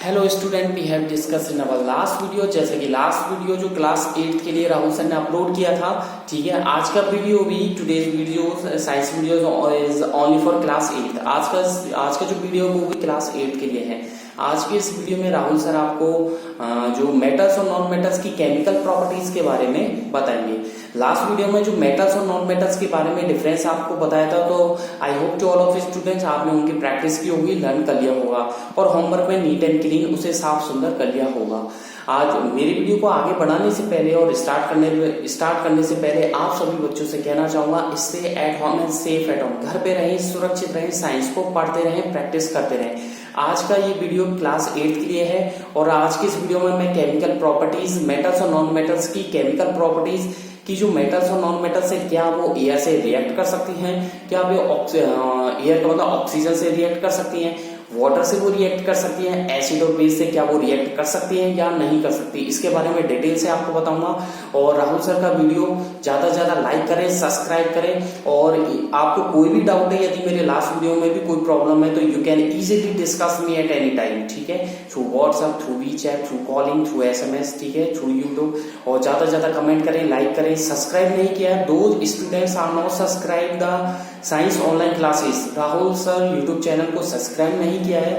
Hello student, we have discuss in our last video. जैसे कि last video जो class 8 के लिए राहुल सर ने अपलोड किया था, ठीक है। आज का वीडियो भी today's video science video is only for class 8। आज का जो वीडियो वो भी क्लास 8 के लिए है। आज के इस वीडियो में राहुल सर आपको जो मेटल्स और नॉन मेटल्स की केमिकल प्रॉपर्टीज के बारे में बताएंगे। लास्ट वीडियो में जो मेटल्स और नॉन मेटल्स के बारे में डिफरेंस आपको बताया था, तो I hope to all of students आपने उनकी प्रैक्टिस की होगी, लर्न कर लिया होगा और होमवर्क में नीट एंड क्लीन उसे साफ सुंदर कर लिया होगा। आज मेरी वीडियो को आगे बढ़ाने से पहले और स्टार्ट करने से पहले आप सभी बच्चों से कहना चाहूंगा, stay at home and safe at home. घर पे रहें, सुरक्षित रहें, साइंस को पढ़ते रहें, प्रैक्टिस करते रहें। आज का ये वीडियो क्लास 8 के लिए है और आज की इस वीडियो में मैं केमिकल प्रॉपर्टीज, मेटल्स और नॉन मेटल्स की केमिकल प्रॉपर्टीज कि जो मेटल्स और नॉन मेटल्स है क्या वो एयर से रिएक्ट कर सकती हैं, क्या वो एयर का मतलब ऑक्सीजन से रिएक्ट कर सकती हैं, वाटर से वो रिएक्ट कर सकती हैं, एसिड और बेस से क्या वो रिएक्ट कर सकती हैं या नहीं कर सकती, इसके बारे में डिटेल से आपको बताऊंगा। और राहुल सर का वीडियो ज्यादा से ज्यादा लाइक करें, सब्सक्राइब करें और आपको कोई भी डाउट है, यदि मेरे लास्ट वीडियो में भी कोई प्रॉब्लम है तो you can easily discuss me at any time, ठीक है। Through WhatsApp, through WeChat, through calling, through SMS, ठीक है, थ्रू यूट्यूब। और ज्यादा से ज्यादा कमेंट करें, लाइक करें। सब्सक्राइब नहीं किया है, दो students are not subscribe the science online classes, Rahul sir YouTube channel को सब्सक्राइब नहीं किया है,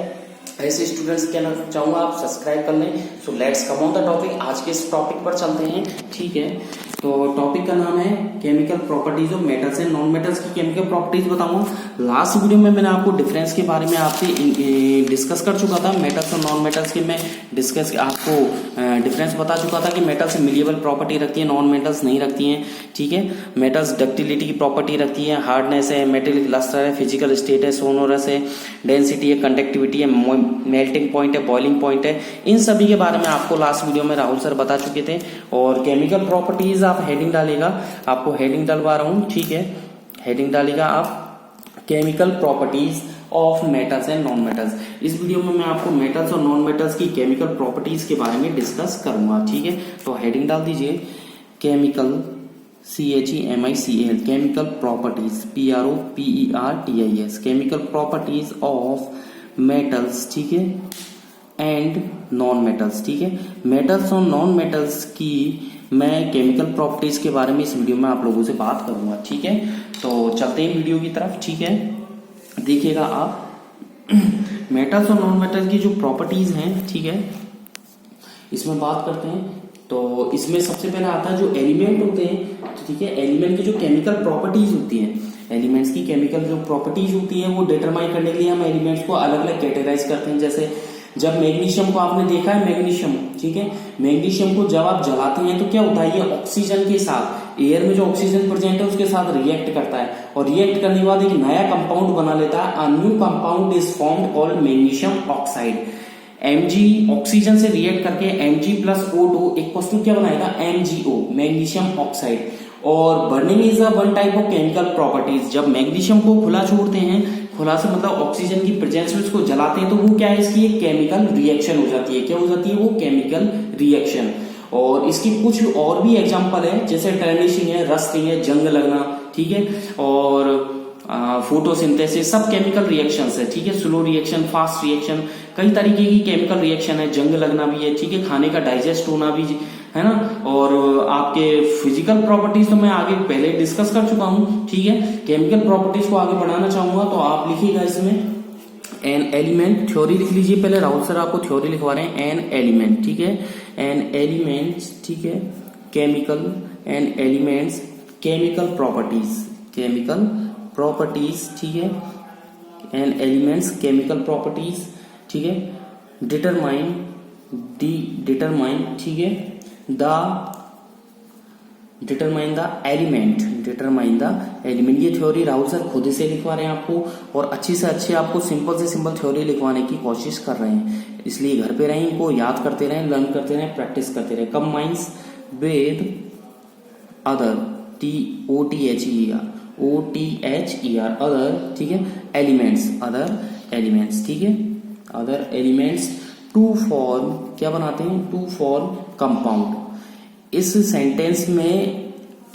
ऐसे स्टूडेंट्स कहना चाहूंगा आप सब्सक्राइब कर लें। So let's come on the topic. आज के इस टॉपिक पर चलते हैं, ठीक है। तो टॉपिक का नाम है chemical properties of metals and non metals की केमिकल प्रॉपर्टीज बताऊंगा। लास्ट वीडियो में मैंने आपको डिफरेंस के बारे में आपसे डिस्कस कर चुका था। मेटल्स और नॉन मेटल्स के मैं आपको डिफरेंस बता चुका था कि मेटल्स मिलिएबल प्रॉपर्टी रखती है, नॉन मेटल्स नहीं रखती हैं, ठीक है। मेटल्स डक्टिलिटी की प्रॉपर्टी रखती है, हार्डनेस है, मेटेलिक लस्टर है, फिजिकल स्टेट है, सोनोरस है, डेंसिटी है, कंडक्टिविटी है, मेल्टिंग पॉइंट है, बॉइलिंग पॉइंट है। इन सभी के बारे में आपको लास्ट वीडियो में राहुल सर बता चुके थे। और केमिकल प्रॉपर्टीज आप हेडिंग डालेगा, आपको हेडिंग डलवा रहा हूं, ठीक है। हेडिंग डालेगा आप chemical properties of metals and non metals. इस वीडियो में मैं आपको मेटल्स और नॉन मेटल्स की केमिकल प्रॉपर्टीज के बारे में डिस्कस करूंगा, ठीक है। तो हेडिंग डाल दीजिए chemical, CHEMICAL, chemical properties, PROPERTIS, chemical properties of metals, ठीक है, एंड नॉन मेटल्स, ठीक है। मेटल्स और नॉन मेटल्स की मैं केमिकल प्रॉपर्टीज के बारे में इस वीडियो में आप लोगों से बात करूंगा, ठीक है। तो चलते हैं वीडियो की तरफ, ठीक है। देखिएगा आप मेटल्स और नॉन मेटल्स की जो प्रॉपर्टीज हैं, ठीक है, इसमें बात करते हैं। तो इसमें सबसे पहले आता है जो एलिमेंट होते हैं, ठीक है। एलिमेंट की जो केमिकल प्रॉपर्टीज होती हैं, एलिमेंट्स की केमिकल जो प्रॉपर्टीज होती है वो डिटरमाइन करने के लिए हम एलिमेंट्स को अलग अलग कैटेगराइज करते हैं। जैसे जब मैग्नीशियम को आपने देखा है, मैग्नीशियम, ठीक है, मैग्नीशियम को जब आप जलाते हैं तो क्या होता है, ये ऑक्सीजन के साथ, एयर में जो ऑक्सीजन प्रेजेंट है उसके साथ रिएक्ट करता है और रिएक्ट करने के बाद एक नया कंपाउंड बना लेता है। A new compound is formed called magnesium oxide. Mg oxygen से रिएक्ट करके Mg+O2 इक्वल क्या बनाएगा, MgO, मैग्नीशियम ऑक्साइड। और burning is a one type of chemical properties. जब मैग्नीशियम को खुला छोड़ते हैं, खुला से मतलब ऑक्सीजन की प्रेजेंस में उसको जलाते हैं तो वो क्या है, इसकी एक केमिकल रिएक्शन हो जाती है। क्या हो जाती है वो, केमिकल रिएक्शन। और इसकी कुछ और भी एग्जांपल है, जैसे टर्निशिंग है, रस्टिंग है, जंग लगना, ठीक है, और फोटोसिंथेसिस, सब केमिकल रिएक्शंस है, ठीक है। स्लो रिएक्शन, फास्ट रिएक्शन, कई तरीके की केमिकल रिएक्शन है। जंग लगना भी है, ठीक है, खाने का डाइजेस्ट होना भी है ना। और आपके फिजिकल प्रॉपर्टीज तो मैं आगे पहले डिस्कस कर चुका हूं, ठीक है। केमिकल प्रॉपर्टीज को आगे बढ़ाना चाहूंगा तो आप लिखिएगा इसमें एन एलिमेंट, थ्योरी लिख लीजिए पहले। राहुल सर आपको थ्योरी लिखवा रहे हैं। एन एलिमेंट, ठीक है, एन एलिमेंट्स, ठीक है, chemical an elements, chemical properties, chemical properties, ठीक है, एन एलिमेंट्स, केमिकल प्रॉपर्टीज, ठीक है, डिटरमाइन, ठीक है, डिटरमाइन द एलिमेंट। ये थ्योरी राहुल सर खुद से लिखवा रहे हैं आपको और अच्छी से अच्छी आपको सिंपल से सिंपल थ्योरी लिखवाने की कोशिश कर रहे हैं। इसलिए घर पे रहें, इनको याद करते रहें, लर्न करते रहें, प्रैक्टिस करते रहें। Combines with other, OTHER, other, ठीक है, एलिमेंट्स, अदर एलिमेंट्स, ठीक है, अदर एलिमेंट्स टू फॉर्म, क्या बनाते हैं, टू फॉर्म कंपाउंड। इस सेंटेंस में,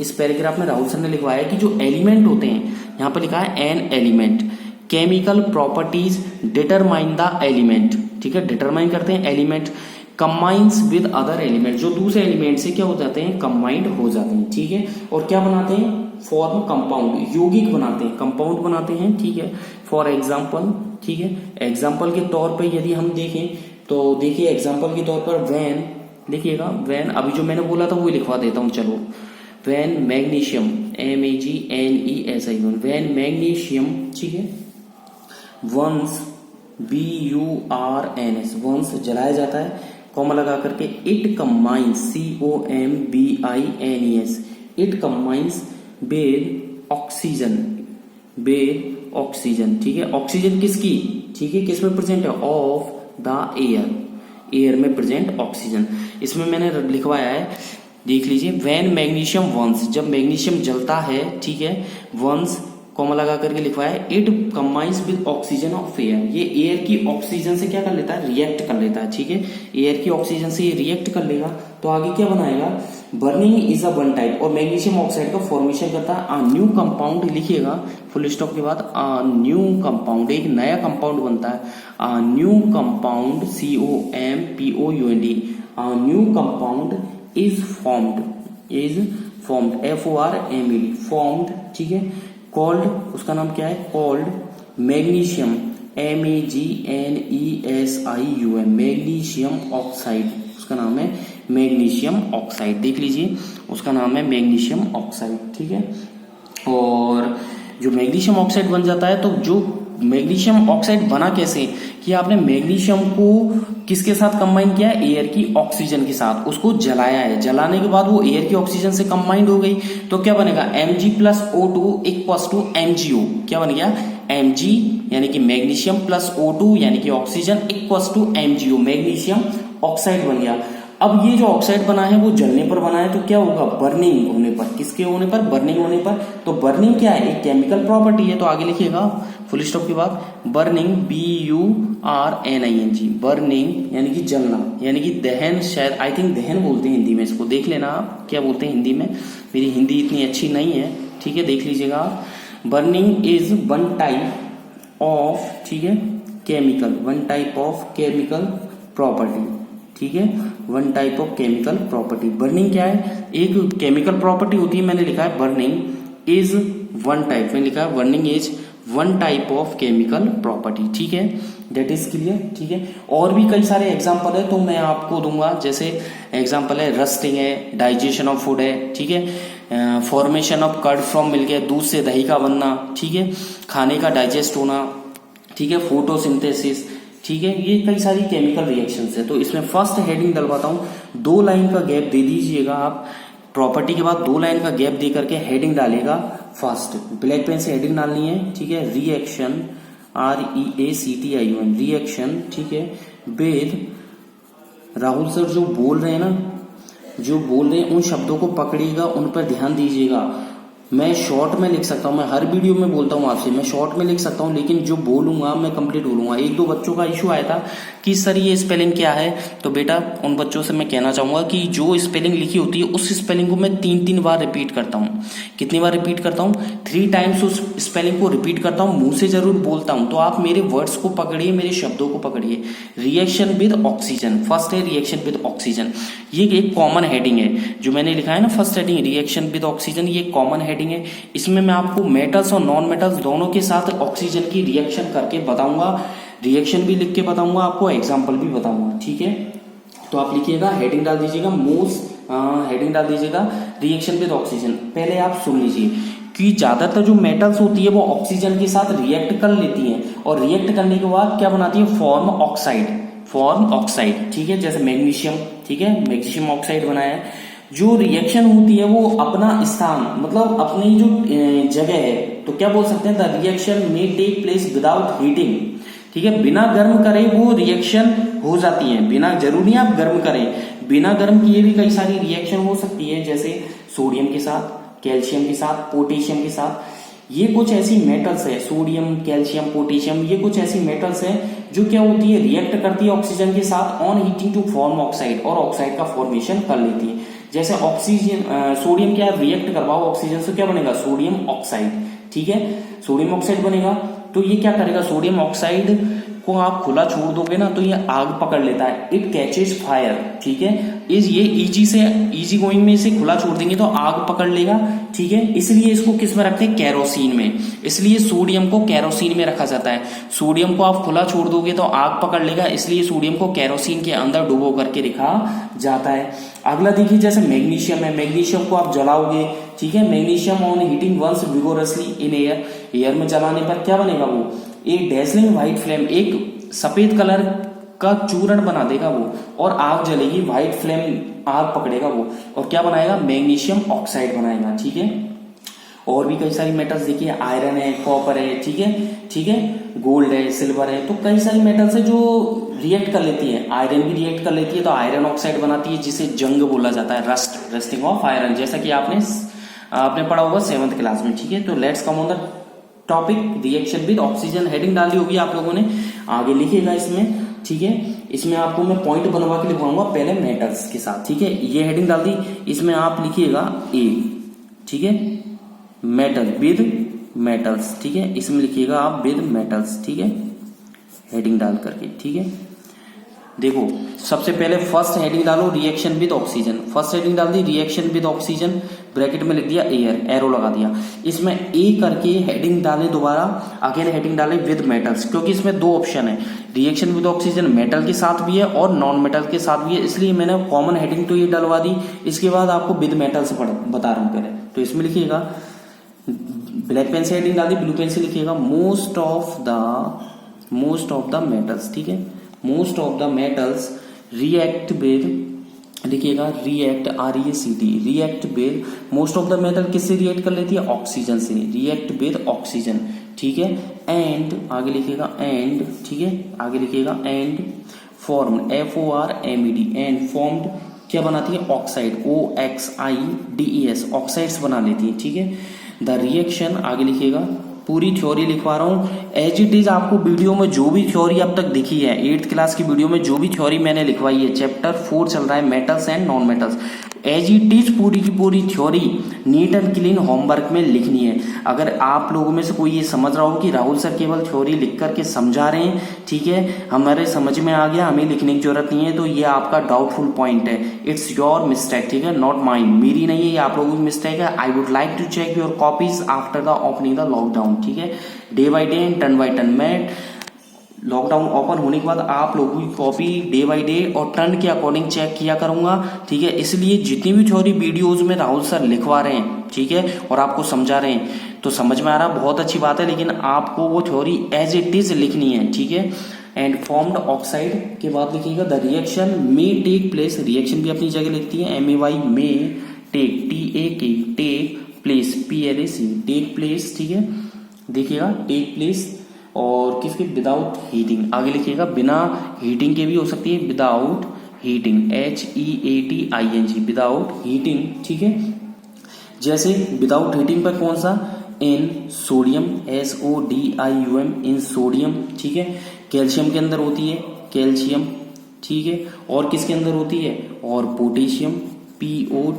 इस पैराग्राफ में राहुल सर ने लिखवाया कि जो एलिमेंट होते हैं, यहां पर लिखा है an element chemical properties determine the element, ठीक है, डिटरमाइन करते हैं element, combines with other element, जो दूसरे एलिमेंट से क्या हो जाते हैं, कंबाइंड हो जाते हैं, ठीक है, और क्या बनाते हैं, फॉर्म कंपाउंड, यौगिक बनाते हैं, कंपाउंड बनाते हैं, ठीक है। फॉर एग्जाम्पल, ठीक है, एग्जाम्पल के तौर पर यदि हम देखें तो देखिए एग्जाम्पल के तौर पर वैन, देखिएगा वैन, अभी जो मैंने बोला था वो लिखवा देता हूं, चलो, when magnesium, MAGNESIUM, when magnesium, ठीक है, वंस BURNS, वंस जलाया जाता है, कॉमा लगा करके, it combines COMBINES, it combines with oxygen, with oxygen, ठीक है, ऑक्सीजन किसकी, ठीक है, किस में प्रेजेंट है, ऑफ द एयर, एयर में प्रेजेंट ऑक्सीजन, इसमें मैंने लिखवाया है, देख लीजिए, व्हेन मैग्नीशियम वंस, जब मैग्नीशियम जलता है, ठीक है, वंस कॉमा लगा करके लिखवाया है, it combines with oxygen of air, ये एयर की ऑक्सीजन से क्या कर लेता है, रिएक्ट कर लेता है, ठीक है, एयर की ऑक्सीजन से ये रिएक्ट कर लेगा, तो आगे क्या बनाएगा, burning is a one type, और मैग्नीशियम ऑक्साइड का फॉर्मेशन करता है आ न्यू कंपाउंड, लिखिएगा फुल स्टॉप के बाद, आ न्यू कंपाउंड, एक नया कंपाउंड बनता है, a new compound COMPOUND, a new compound is formed, FORMED, formed, ठीक है, कॉल्ड, उसका नाम क्या है, called magnesium, MAGNESIUM, magnesium oxide, उसका नाम है मैग्नीशियम ऑक्साइड, देख लीजिए उसका नाम है मैग्नीशियम ऑक्साइड, ठीक है। और जो मैग्नीशियम ऑक्साइड बन जाता है, तो जो मैग्नीशियम ऑक्साइड बना कैसे कि आपने मैग्नीशियम को किसके साथ कंबाइन किया है, एयर की ऑक्सीजन के साथ, उसको जलाया है, जलाने के बाद वो एयर की ऑक्सीजन से कंबाइंड हो गई, तो क्या बनेगा, Mg+O2 इक्वल्स टू MgO, क्या बन गया, Mg यानी कि मैग्नीशियम प्लस O2 यानी कि oxygen equals to MgO, magnesium oxide बन गया। अब ये जो ऑक्साइड बना है वो जलने पर बना है, तो क्या होगा, बर्निंग होने पर, किसके होने पर, बर्निंग होने पर, तो बर्निंग क्या है, एक केमिकल प्रॉपर्टी है, तो आगे लिखिएगा फुल स्टॉप के बाद, बर्निंग BURNING, बर्निंग यानी कि जलना, यानी कि दहन, शायद आई थिंक दहन बोलते हैं हिंदी में इसको, देख लेना आप क्या बोलते हैं हिंदी में, मेरी हिंदी इतनी अच्छी नहीं है, ठीक है, देख लीजिएगा। Burning is one type of, ठीक है, chemical, one type of chemical property, ठीक है, one type of chemical property. Burning क्या है, एक केमिकल प्रॉपर्टी होती है, मैंने लिखा है बर्निंग इज वन टाइप, मैंने लिखा है burning is one type of chemical property, ठीक है, दैट इज क्लियर, ठीक है। और भी कई सारे एग्जांपल है तो मैं आपको दूंगा, जैसे एग्जांपल है रस्टिंग है, डाइजेशन ऑफ फूड है, ठीक है, formation of curd from milk है, दूध से दही का बनना, ठीक है, खाने का डाइजेस्ट होना, ठीक है, फोटोसिंथेसिस, ठीक है, ये कई सारी केमिकल रिएक्शंस है। तो इसमें फर्स्ट हेडिंग डलवाता हूं, 2 लाइन का गैप दे दीजिएगा आप, प्रॉपर्टी के बाद 2 लाइन का गैप दे करके हेडिंग डालेगा, फर्स्ट ब्लैक पेन से हेडिंग डालनी है, ठीक है, रिएक्शन REACTION, रिएक्शन, ठीक है, विद, राहुल सर जो बोल रहे हैं ना, जो बोल रहे हैं उन शब्दों को पकड़िएगा, उन पर ध्यान दीजिएगा। मैं शॉर्ट में लिख सकता हूँ, मैं हर वीडियो में बोलता हूँ आपसे, मैं शॉर्ट में लिख सकता हूँ, लेकिन जो बोलूंगा मैं कंप्लीट बोलूंगा। 1-2 बच्चों का इशू आया था कि सर ये स्पेलिंग क्या है, तो बेटा उन बच्चों से मैं कहना चाहूंगा कि जो स्पेलिंग लिखी होती है उस स्पेलिंग को मैं 3-3 बार रिपीट करता हूँ। कितनी बार रिपीट करता हूँ, 3 टाइम्स उस स्पेलिंग को रिपीट करता हूँ, मुंह से जरूर बोलता हूँ। तो आप मेरे वर्ड्स को पकड़िए, मेरे शब्दों को पकड़िए। रिएक्शन विद ऑक्सीजन, फर्स्ट है रिएक्शन विद ऑक्सीजन, ये एक कॉमन हेडिंग है जो मैंने लिखा है ना, first heading reaction with oxygen, ये कॉमन हेडिंग है। इसमें मैं आपको मेटल्स और नॉन मेटल्स दोनों के साथ ऑक्सीजन की रिएक्शन करके बताऊंगा, रिएक्शन भी लिख के बताऊंगा आपको, एग्जांपल भी बताऊंगा, ठीक है। तो आप लिखिएगा, हेडिंग डाल दीजिएगा, हेडिंग डाल दीजिएगा रिएक्शन विद ऑक्सीजन। पहले आप सुन लीजिए कि ज्यादातर जो मेटल्स होती है वो ऑक्सीजन के साथ रिएक्ट कर लेती हैं, और रिएक्ट करने के बाद क्या बनाती है, फॉर्म ऑक्साइड, ठीक है, जैसे मैग्नीशियम, ठीक है, मैग्नीशियम ऑक्साइड बनाया है। जो रिएक्शन होती है वो अपना स्थान, मतलब अपनी जो जगह है, तो क्या बोल सकते हैं, the reaction may take place without heating, ठीक है, बिना गर्म करे वो रिएक्शन हो जाती है, बिना जरूरी आप गर्म करें, बिना गर्म किए भी कई सारी रिएक्शन हो सकती है, जैसे सोडियम के साथ, कैल्शियम के साथ, पोटेशियम के साथ। ये कुछ ऐसी मेटल्स है, सोडियम, कैल्शियम, पोटेशियम, ये कुछ ऐसी मेटल्स है जो क्या होती है, रिएक्ट करती है ऑक्सीजन के साथ on heating to form oxide, और ऑक्साइड का फॉर्मेशन कर लेती है। जैसे ऑक्सीजन, सोडियम क्या रिएक्ट करवाओ ऑक्सीजन से, क्या बनेगा, सोडियम ऑक्साइड, ठीक है, सोडियम ऑक्साइड बनेगा। तो ये क्या करेगा, सोडियम ऑक्साइड को आप खुला छोड़ दोगे ना तो ये आग पकड़ लेता है, इट कैचेज फायर, ठीक है। ये इजी गोइंग में इसे खुला छोड़ देंगे तो आग पकड़ लेगा, ठीक है। इसलिए इसको किस में रखते हैं, कैरोसिन में, इसलिए सोडियम को कैरोसिन में रखा जाता है। सोडियम को आप खुला छोड़ दोगे तो आग पकड़ लेगा, इसलिए सोडियम को कैरोसिन के अंदर डुबो करके रखा जाता है। अगला देखिए, जैसे मैग्नीशियम है, मैग्नीशियम को आप जलाओगे, ठीक है। Magnesium on heating burns vigorously in air, air में जलाने पर क्या बनेगा, वो एक डेजलिंग व्हाइट फ्लेम, एक सफेद कलर का चूर्ण बना देगा वो, और आग जलेगी, व्हाइट फ्लेम आग पकड़ेगा वो, और क्या बनाएगा, मैग्नीशियम ऑक्साइड बनाएगा, ठीक है। और भी कई सारी मेटल्स देखिए, आयरन है, कॉपर है, ठीक है, ठीक है, गोल्ड है, सिल्वर है, तो कई सारी मेटल्स है जो रिएक्ट कर लेती है। आयरन भी रिएक्ट कर लेती है तो आयरन ऑक्साइड बनाती है, जिसे जंग बोला जाता है, रस्टिंग ऑफ आयरन, जैसा कि आपने पढ़ा होगा 7th क्लास में, ठीक है। तो let's come on the topic reaction with oxygen, heading डाली होगी आप लोगों ने, आगे लिखिएगा इसमें, ठीक है। इसमें आपको मैं पॉइंट बनवा के लिखवाऊंगा पहले मेटल्स के साथ, ठीक है। ये हेडिंग डाल दी, इसमें आप लिखिएगा ए, ठीक है, मेटल विद मेटल्स, ठीक है, इसमें लिखिएगा आप विद मेटल्स, ठीक है, हेडिंग डाल करके, ठीक है। देखो सबसे पहले फर्स्ट हेडिंग डालो reaction with oxygen, first heading डाल दी रिएक्शन विद ऑक्सीजन, ब्रैकेट में लिख दिया एयर, एरो लगा दिया, इसमें ए करके हेडिंग डाले, दोबारा अगेन हेडिंग डाले विद मेटल्स, क्योंकि इसमें दो ऑप्शन है, रिएक्शन विद ऑक्सीजन मेटल के साथ भी है और नॉन मेटल के साथ भी है, इसलिए मैंने कॉमन हेडिंग तो ये डलवा दी। इसके बाद आपको विद मेटल्स बता रहा हूं पहले, तो इसमें लिखिएगा, ब्लैक पेन से हेडिंग डाल दी, ब्लू पेन से लिखिएगा मोस्ट ऑफ द मेटल्स, ठीक है, most of the metals react with, लिखिएगा react, REACT, react with, most of the metal किससे रिएक्ट कर लेती है, ऑक्सीजन से, रिएक्ट विद ऑक्सीजन, ठीक है। एंड आगे लिखिएगा एंड, ठीक है, आगे लिखिएगा and form, FORMED, and formed क्या बनाती है, ऑक्साइड, OXIDES, ऑक्साइड्स बना लेती है, ठीक है। द रिएक्शन, आगे लिखिएगा, पूरी थ्योरी लिखवा रहा हूं एज इट इज, आपको वीडियो में जो भी थ्योरी अब तक दिखी है 8th क्लास की वीडियो में जो भी थ्योरी मैंने लिखवाई है, चैप्टर 4 चल रहा है metals and non metals, as it is पूरी की पूरी theory neat and clean homework में लिखनी है। अगर आप लोगों में से कोई ये समझ रहा हो कि राहुल सर केवल थ्योरी लिख करके समझा रहे हैं, ठीक है, हमारे समझ में आ गया, हमें लिखने की जरूरत नहीं है, तो ये आपका डाउटफुल पॉइंट है, इट्स योर मिस्टेक, ठीक है, नॉट माइंड, मेरी नहीं है, ये आप लोगों की मिस्टेक है। I would like to check your copies after the opening the lockdown, ठीक है, day by day and turn by turn, मैं लॉकडाउन ओपन होने के बाद आप लोगों की कॉपी डे बाय डे और टर्न के अकॉर्डिंग चेक किया करूंगा, ठीक है। इसलिए जितनी भी थ्योरी वीडियोज में राहुल सर लिखवा रहे हैं, ठीक है, और आपको समझा रहे हैं, तो समझ में आ रहा, बहुत अच्छी बात है, लेकिन आपको वो थ्योरी एज इट इज लिखनी है, ठीक है। एंड फॉर्म्ड ऑक्साइड के बाद लिखिएगा the reaction may take place, reaction भी अपनी जगह लिखती है, MAY may take, TAK take place, PLAC take place, ठीक है, देखिएगा टेक प्लेस, और किसके, विदाउट हीटिंग, आगे लिखिएगा बिना हीटिंग के भी हो सकती है, without heating, HEATING, without heating, ठीक है। जैसे विदाउट हीटिंग पर कौन सा, इन सोडियम, SODIUM, इन सोडियम, ठीक है। कैल्शियम के अंदर होती है कैल्शियम, ठीक है, और किसके अंदर होती है, और पोटेशियम, POTASSIUM,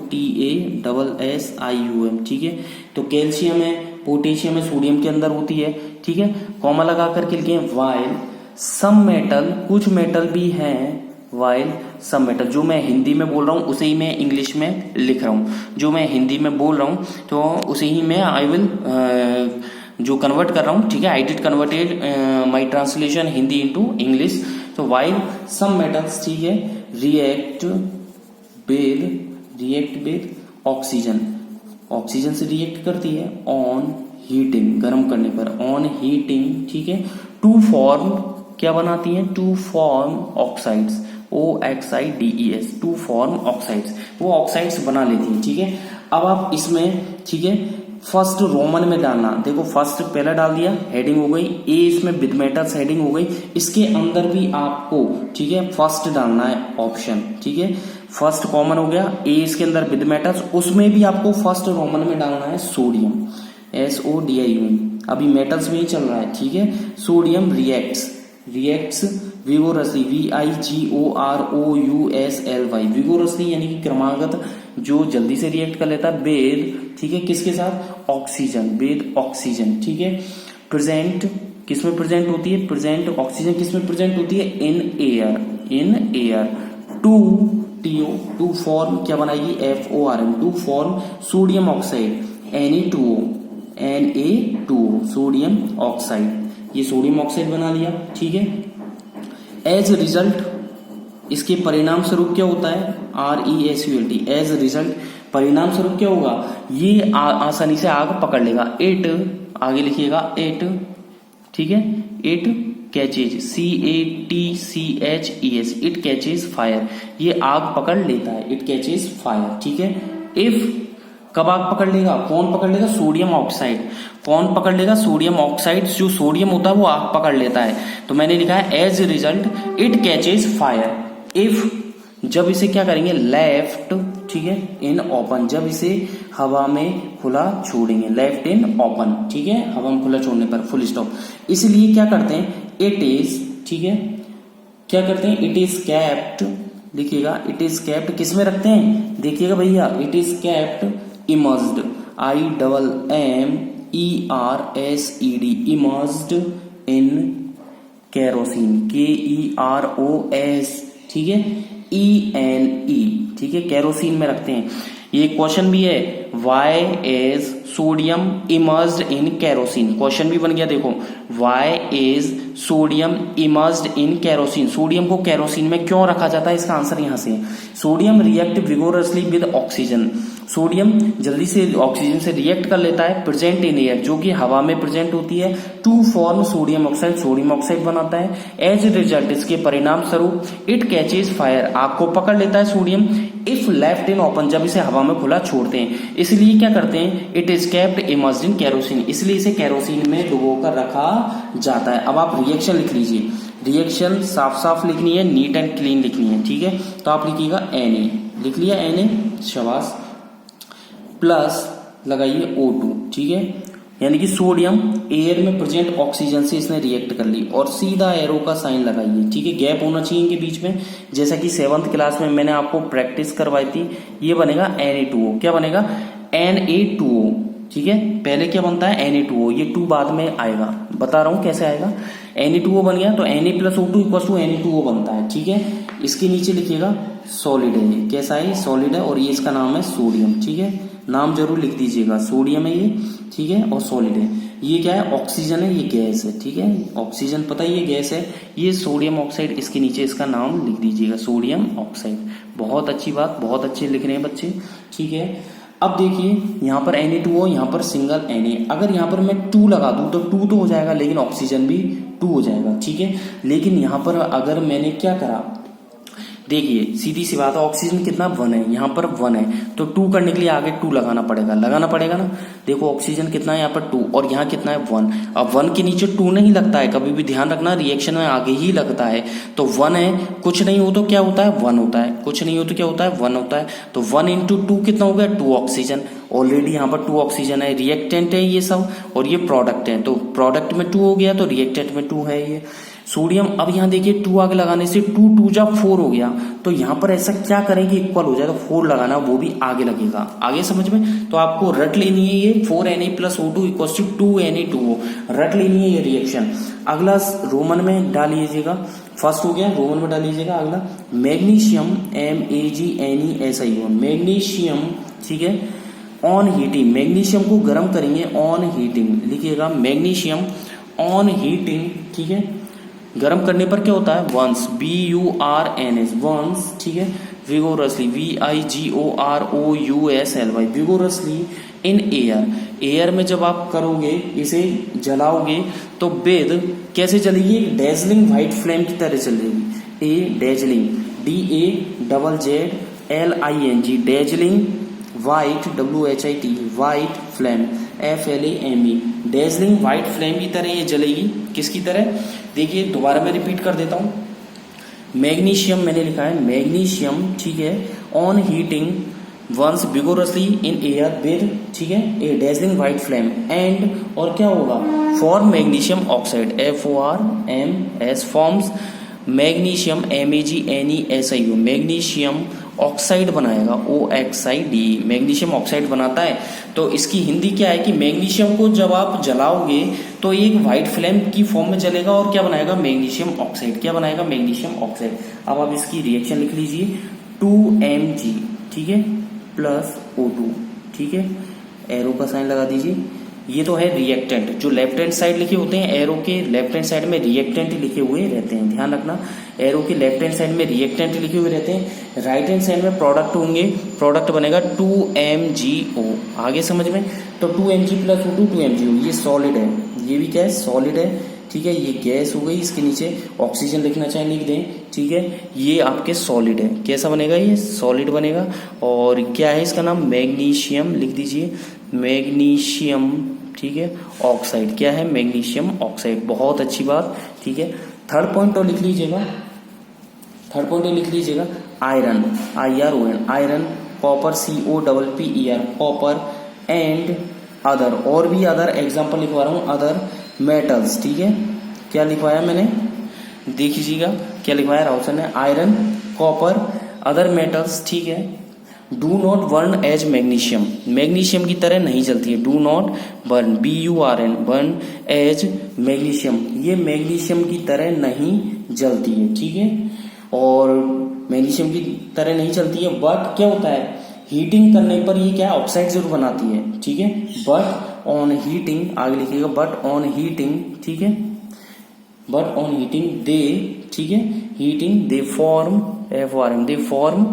ठीक है। तो कैल्शियम है, पोटेशियम है, सोडियम के अंदर होती है, ठीक है। कॉमा लगा करके लिखे वाइल सम मेटल, कुछ मेटल भी हैं, वाइल सम मेटल, जो मैं हिंदी में बोल रहा हूँ उसे ही मैं इंग्लिश में लिख रहा हूँ, जो मैं हिंदी में बोल रहा हूँ तो उसे ही मैं आई विल जो कन्वर्ट कर रहा हूँ, ठीक है, I did converted my translation Hindi into English. तो वाइल सम मेटल्स, ठीक है, रिएक्ट विद ऑक्सीजन, ऑक्सीजन से रिएक्ट करती है ऑन हीटिंग, गर्म करने पर, ऑन हीटिंग, ठीक है, टू फॉर्म, क्या बनाती है, to form oxides, OXIDES, to form oxides, वो ऑक्साइड्स बना लेती है, ठीक है। अब आप इसमें, ठीक है, फर्स्ट रोमन में डालना, देखो फर्स्ट पहला डाल दिया, हेडिंग हो गई, ए इसमें विद मेटल्स हेडिंग हो गई, इसके अंदर भी आपको, ठीक है, फर्स्ट डालना है ऑप्शन, ठीक है, फर्स्ट कॉमन हो गया, ए इसके अंदर विद मेटल्स, उसमें भी आपको फर्स्ट रोमन में डालना है सोडियम, SODIUM, अभी मेटल्स में ही चल रहा है, ठीक है। Sodium reacts vigorously, VIGOROUSLY, vigorously यानी कि क्रमागत, जो जल्दी से रिएक्ट कर लेता है, बेद, ठीक है, किसके साथ, ऑक्सीजन, बेद ऑक्सीजन, ठीक है। प्रेजेंट किस में प्रेजेंट होती है, प्रेजेंट ऑक्सीजन किस में प्रेजेंट होती है, इन एयर। टू फॉर्म क्या बनाएगी, FORM, to form sodium oxide, Na2O, sodium oxide, ये सोडियम ऑक्साइड बना लिया, ठीक है। एज रिजल्ट इसके परिणाम स्वरूप क्या होता है, RESULT, एज रिजल्ट परिणाम स्वरूप क्या होगा, ये आसानी से आग पकड़ लेगा। इट आगे लिखिएगा, इट, ठीक है, it catches, CATCHES, it catches fire, ये आग पकड़ लेता है, इट कैचेज फायर, ठीक है। इफ कब आग पकड़ लेगा, कौन पकड़ लेगा, सोडियम ऑक्साइड, कौन पकड़ लेगा, सोडियम ऑक्साइड, जो सोडियम होता है वो आग पकड़ लेता है। तो मैंने लिखा है as result it catches fire. If जब इसे क्या करेंगे, लेफ्ट, ठीक है, इन ओपन, जब इसे हवा में खुला छोड़ेंगे, लेफ्ट इन ओपन, ठीक है, हवा में खुला छोड़ने पर, फुल स्टॉप। इसलिए क्या करते हैं, इट इज, ठीक है, क्या करते हैं, इट इज कैप्ट, लिखिएगा, इट इज कैप्ट, किस में रखते हैं, देखिएगा भैया, it is kept immersed, IMMERSED, immersed in kerosene, KEROS, ठीक है, ENE, ठीक है, केरोसिन में रखते हैं। ये क्वेश्चन भी है, why is sodium immersed in kerosene, question भी बन गया, देखो, why is sodium immersed in kerosene, sodium को केरोसिन में क्यों रखा जाता है, इसका आंसर यहां से, sodium react vigorously with oxygen, sodium जल्दी से ऑक्सीजन से रिएक्ट कर लेता है, प्रेजेंट इन एयर, जो कि हवा में प्रेजेंट होती है, to form sodium oxide, sodium oxide बनाता है। एज रिजल्ट इसके परिणाम स्वरूप इट कैचेज फायर, आग को पकड़ लेता है sodium, if left in open, जब इसे हवा में खुला छोड़ते हैं। इसलिए क्या करते हैं, it is kept immersed in kerosene, इसलिए इसे केरोसिन में डुबो कर रखा जाता है। अब आप रिएक्शन लिख लीजिए, रिएक्शन साफ साफ लिखनी है, नीट एंड क्लीन लिखनी है, ठीक है। तो आप लिखिएगा Na, लिख लिया Na, शाबाश, प्लस लगाइए O2, ठीक है, यानी कि सोडियम एयर में प्रेजेंट ऑक्सीजन से इसने रिएक्ट कर ली, और सीधा एरो का साइन लगाइए, ठीक है, गैप होना चाहिए इनके बीच में, जैसा कि 7th क्लास में मैंने आपको प्रैक्टिस करवाई थी। ये बनेगा Na2O, क्या बनेगा, Na2O, ठीक है, पहले क्या बनता है, Na2O, ये 2 बाद में आएगा, बता रहा हूं कैसे आएगा। Na2O बन गया तो Na + O2 = Na2O बनता है, ठीक है। इसके नीचे लिखिएगा सॉलिड है, कैसा है, सॉलिड है, और ये इसका नाम है सोडियम, ठीक है, नाम जरूर लिख दीजिएगा, सोडियम है ये, ठीक है, और सॉलिड है। ये क्या है, ऑक्सीजन है, ये गैस है, ठीक है, ऑक्सीजन पता है ये गैस है, ये सोडियम ऑक्साइड, इसके नीचे इसका नाम लिख दीजिएगा, सोडियम ऑक्साइड। बहुत अच्छी बात, बहुत अच्छे लिख रहे हैं बच्चे, ठीक है। अब देखिए यहाँ पर Na2O, यहाँ पर सिंगल Na, अगर यहाँ पर मैं 2 लगा दूं तो 2 तो हो जाएगा, लेकिन ऑक्सीजन भी 2 हो जाएगा, ठीक है। लेकिन यहाँ पर अगर मैंने क्या करा, देखिए सीधी सी बात है, ऑक्सीजन कितना 1 है, यहाँ पर 1 है, तो 2 करने के लिए आगे 2 लगाना पड़ेगा ना। देखो ऑक्सीजन कितना है यहाँ पर 2, और यहाँ कितना है 1। अब 1 के नीचे 2 नहीं लगता है, कभी भी ध्यान रखना, रिएक्शन में आगे ही लगता है। तो 1 है, कुछ नहीं हो तो क्या होता है, 1 होता है, कुछ नहीं हो तो क्या होता है, 1 होता है। तो 1 × 2 कितना हो गया, 2 ऑक्सीजन। ऑलरेडी यहाँ पर 2 ऑक्सीजन है, रिएक्टेंट है ये सब, और ये प्रोडक्ट है, तो प्रोडक्ट में 2 हो गया, तो रिएक्टेंट में 2 है ये सोडियम। अब यहाँ देखिए 2 आगे लगाने से 2 × 2 = 4 हो गया, तो यहाँ पर ऐसा क्या करेंगे, इक्वल हो जाए तो 4 लगाना, वो भी आगे लगेगा, आगे समझ में। तो आपको रट लेनी है ये 4Na + O2 = 2Na2O, रट लेनी है ये रिएक्शन। अगला रोमन में डाल लीजिएगा, फर्स्ट हो गया, रोमन में डाल लीजिएगा। अगला मैग्नीशियम, MAGNESION, मैग्नीशियम, ठीक है, ऑन हीटिंग, मैग्नीशियम को गर्म करेंगे, ऑन हीटिंग लिखिएगा, मैग्नीशियम ऑन हीटिंग, ठीक है, गर्म करने पर क्या होता है, वंस, BURNS, वंस, ठीक है, vigorously, VIGOROUSLY, vigorously in air, air में जब आप करोगे, इसे जलाओगे तो बेद कैसे जलेगी, डेजलिंग व्हाइट फ्लेम की तरह जलेगी। Dazzling, DAZZLING, dazzling white, WHIT, white flame, FLAME, dazzling white flame की तरह ये जलेगी। किसकी तरह, देखिए दोबारा मैं रिपीट कर देता हूं। मैग्नीशियम मैंने लिखा है, मैग्नीशियम, ठीक है, on heating burns vigorously in air with, ठीक है, a dazzling white flame, and, और क्या होगा, form magnesium oxide, FORMS, forms magnesium MAGNESIO magnesium oxide बनाएगा OXID मैग्नीशियम ऑक्साइड बनाता है। तो इसकी हिंदी क्या है कि मैग्नीशियम को जब आप जलाओगे तो एक व्हाइट फ्लेम की फॉर्म में जलेगा और क्या बनाएगा मैग्नीशियम ऑक्साइड। क्या बनाएगा मैग्नीशियम ऑक्साइड। अब आप इसकी रिएक्शन लिख लीजिए 2Mg ठीक है प्लस O2 ठीक है एरो का साइन लगा दीजिए। ये तो है रिएक्टेंट। जो लेफ्ट हैंड साइड लिखे होते हैं एरो के लेफ्ट हैंड साइड में रिएक्टेंट लिखे हुए रहते हैं, ध्यान रखना। एरो के लेफ्ट हैंड साइड में रिएक्टेंट लिखे हुए रहते हैं, राइट हैंड साइड में प्रोडक्ट होंगे, प्रोडक्ट बनेगा 2MgO। आगे समझ में। तो 2Mg प्लस O2 2MgO। ये सॉलिड है, ये भी क्या है सॉलिड है ठीक है। ये गैस हो गई, इसके नीचे ऑक्सीजन लिखना चाहे लिख दें ठीक है। ये आपके सॉलिड है, कैसा बनेगा ये सॉलिड बनेगा। और क्या है इसका नाम मैग्नीशियम लिख दीजिए मैग्नीशियम ठीक है ऑक्साइड। क्या है मैग्नीशियम ऑक्साइड, बहुत अच्छी बात ठीक है। थर्ड पॉइंट तो लिख लीजिएगा, थर्ड पॉइंट तो लिख लीजिएगा iron IRON iron, copper COPPER copper and other, और भी अदर एग्जांपल लिखवा रहा हूं अदर मेटल्स ठीक है। क्या लिखवाया मैंने देख लीजिएगा क्या लिखवाया राहुल सर ने आयरन कॉपर अदर मेटल्स ठीक है। Do not burn as magnesium magnesium की तरह नहीं जलती है। Do not burn BURN burn as magnesium ये मैग्नीशियम की तरह नहीं जलती है ठीक है। और मैग्नीशियम की तरह नहीं चलती है बट क्या होता है हीटिंग करने पर ये क्या ऑक्साइड जरूर बनाती है ठीक है। बट ऑन हीटिंग आगे लिखिएगा बट ऑन हीटिंग ठीक है बट ऑन हीटिंग दे ठीक है heating they form FORM they form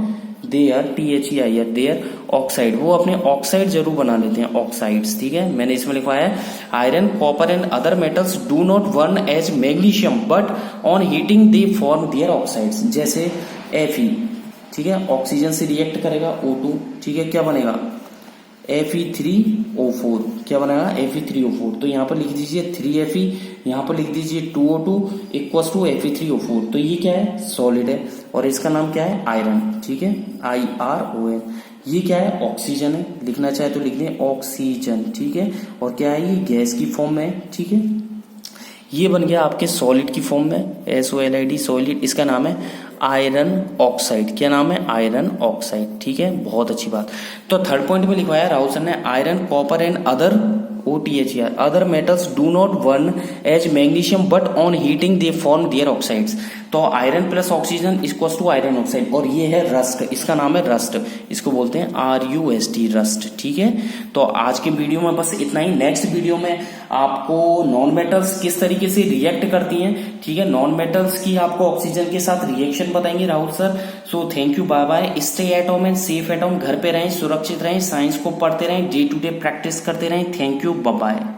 their THEIR their oxide वो अपने ऑक्साइड जरूर बना लेते हैं ऑक्साइड्स ठीक है। मैंने इसमें लिखवाया है iron copper and other metals do not burn as magnesium but on heating they form their oxides. जैसे Fe ठीक है ऑक्सीजन से रिएक्ट करेगा O2 ठीक है क्या बनेगा Fe3O4 क्या बनेगा Fe3O4। तो यहाँ पर लिख दीजिए 3Fe यहाँ पर लिख दीजिए 2O2 इक्वल्स टू Fe3O4। तो ये क्या है सॉलिड है और इसका नाम क्या है आयरन ठीक है IRON। ये क्या है ऑक्सीजन है, लिखना चाहे तो लिख दें ऑक्सीजन ठीक है। और क्या है ये गैस की फॉर्म में है ठीक है। ये बन गया आपके सॉलिड की फॉर्म में SOLID सॉलिड। इसका नाम है आयरन ऑक्साइड। क्या नाम है आयरन ऑक्साइड ठीक है बहुत अच्छी बात। तो थर्ड पॉइंट में लिखवाया राहुल सर ने iron copper and other OTHER other metals do not burn as magnesium but on heating they form their oxides. तो iron plus oxygen equals to iron oxide. और ये है रस्ट, इसका नाम है रस्ट, इसको बोलते हैं RUST रस्ट ठीक है। तो आज के वीडियो में बस इतना ही। नेक्स्ट वीडियो में आपको नॉन मेटल्स किस तरीके से रिएक्ट करती हैं ठीक है। नॉन मेटल्स की आपको ऑक्सीजन के साथ रिएक्शन बताएंगे Rahul sir. So thank you bye bye. Stay at home and safe at home. घर पे रहें, सुरक्षित रहें, साइंस को पढ़ते रहें, डे टू डे प्रैक्टिस करते रहें। Thank you bye bye.